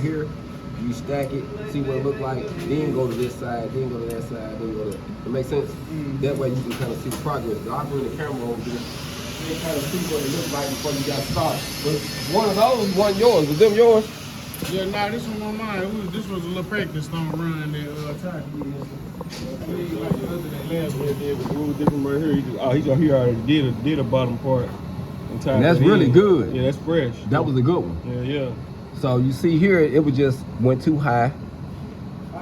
Here, you stack it, see what it look like, then go to this side, then go to that side, then go to. It makes sense. That way you can kind of see the progress. I'll bring the camera over here. You can kind of see what it looks like before you got started. But one of those wasn't yours. Was them yours? Yeah, nah, this one on mine. This was a little practice stone run that Ty did. Like the other that last one did was a little different right here. He already did a bottom part. And that's really good. Yeah, that's fresh. That was a good one. Yeah. So you see here, it was just went too high.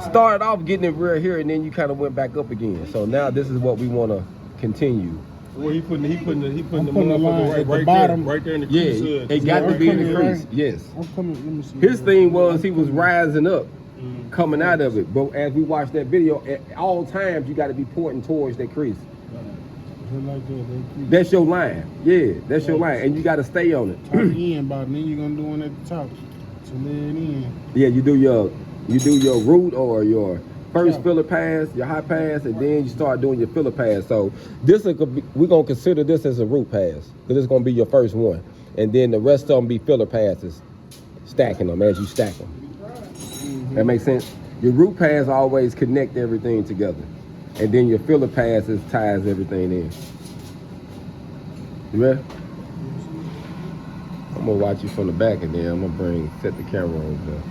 Started off getting it real here, and then you kind of went back up again. So now this is what we want to continue. Well, he putting the motherfucker right there in the crease. Yeah, it got to be in the crease. Yes. His thing was he was rising up, coming out of it. But as we watched that video, at all times you got to be pointing towards that crease. That's your line. Yeah, that's your line, and you got to stay on it. Top end, but then you're gonna do one at the top to lay it in. Yeah, you do your root or your first filler pass, your high pass, and then you start doing your filler pass. So we're gonna consider this as a root pass, because it's gonna be your first one, and then the rest of them be filler passes, stacking them as you stack them. That makes sense. Your root pass always connect everything together, and then your filler passes ties everything in. You ready? I'm gonna watch you from the back, and then I'm gonna set the camera over there.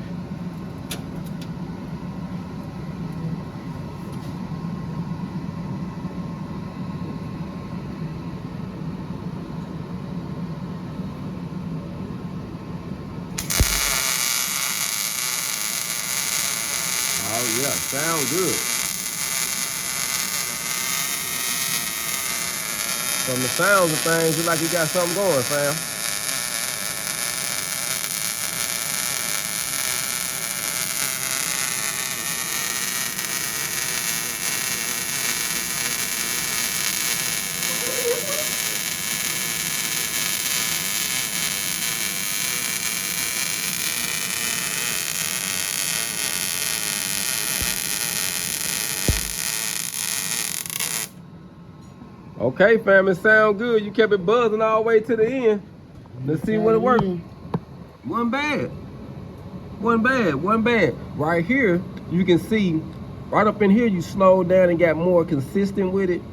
Oh yeah, sound good. From the sounds of things, it's like you got something going, fam. Okay, fam, it sound good. You kept it buzzing all the way to the end. Let's see what it worked. Wasn't bad. Wasn't bad. Right here, you can see, right up in here, you slowed down and got more consistent with it.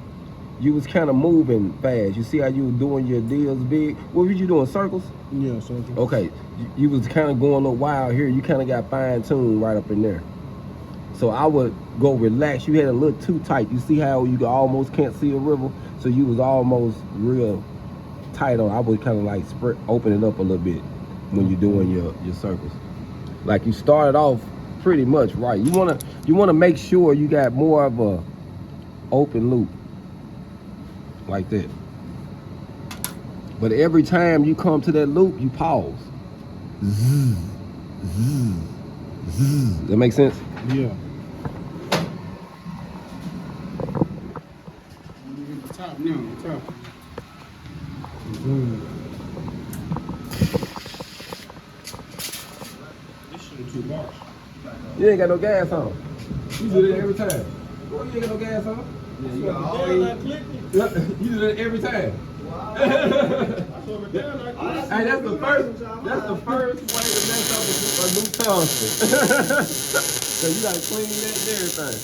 You was kind of moving fast. You see how you were doing your deals big? What were you doing, circles? Yeah, circles. Okay, you was kind of going a little wild here. You kind of got fine-tuned right up in there. So I would go relax. You had a little too tight. You see how you almost can't see a river? So you was almost real tight on. I would kind of like open it up a little bit when you're doing your circles. Like you started off pretty much right. You wanna make sure you got more of a open loop like that. But every time you come to that loop, you pause. Zzz, zzz, zzz. That make sense? Yeah. Top now, top. This shit too harsh. You ain't got no gas on. You do that every time. Well, you ain't got no gas on. Yeah, you got always. You do that every time. Hey, that's the first way to mess up a new tungsten. So you gotta clean that and everything.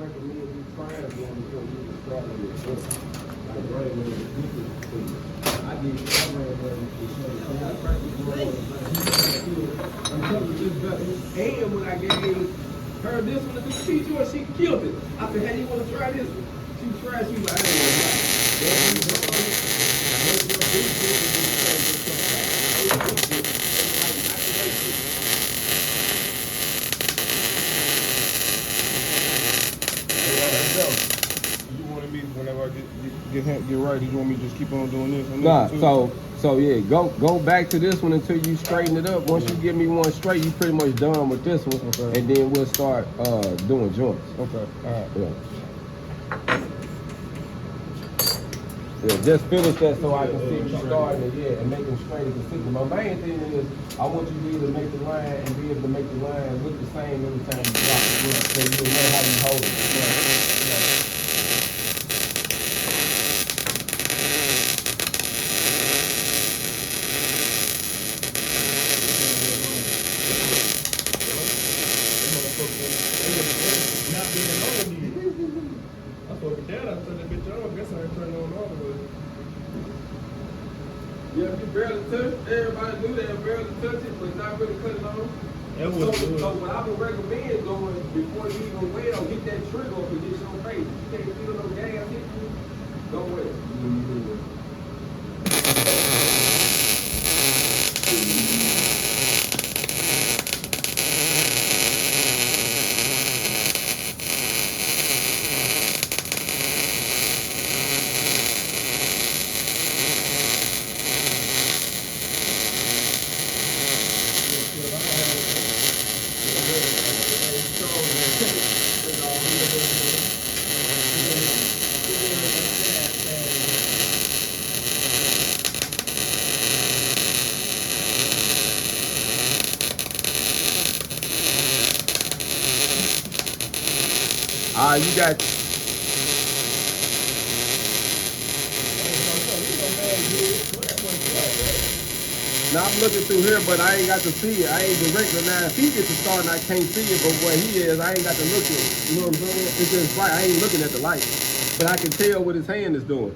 recommend you trying one before you get started with it. Like right now, I did that way I practiced one. I'm telling you this better. And when I gave her this one to teach you, she killed it. I said, hey, you want to try this one? She tried, she was like, I ain't gonna lie. You wanted me whenever I get right, you want me to just keep on doing this? Nah, so yeah, go back to this one until you straighten it up. Once you give me one straight, you pretty much done with this one. Okay. And then we'll start doing joints. Okay, alright. Yeah. Yeah, just finish that so I can see you starting it, yeah, and make them straight and consistent. My main thing is I want you to be able to make the line and be able to make the line look the same every time you drop it. So you'll know how you hold it. Yeah, you barely touch it. Everybody do that, barely touch it, but not really cut it on. So what I would recommend doing before you even weld, get that trigger up and get your face. You can't feel no gas hit you, don't weld. You got. Now I'm looking through here, but I ain't got to see it. I ain't directly now. If he gets to start and I can't see it, but where he is, I ain't got to look at it. You know what I'm saying? It's just right. I ain't looking at the light, but I can tell what his hand is doing.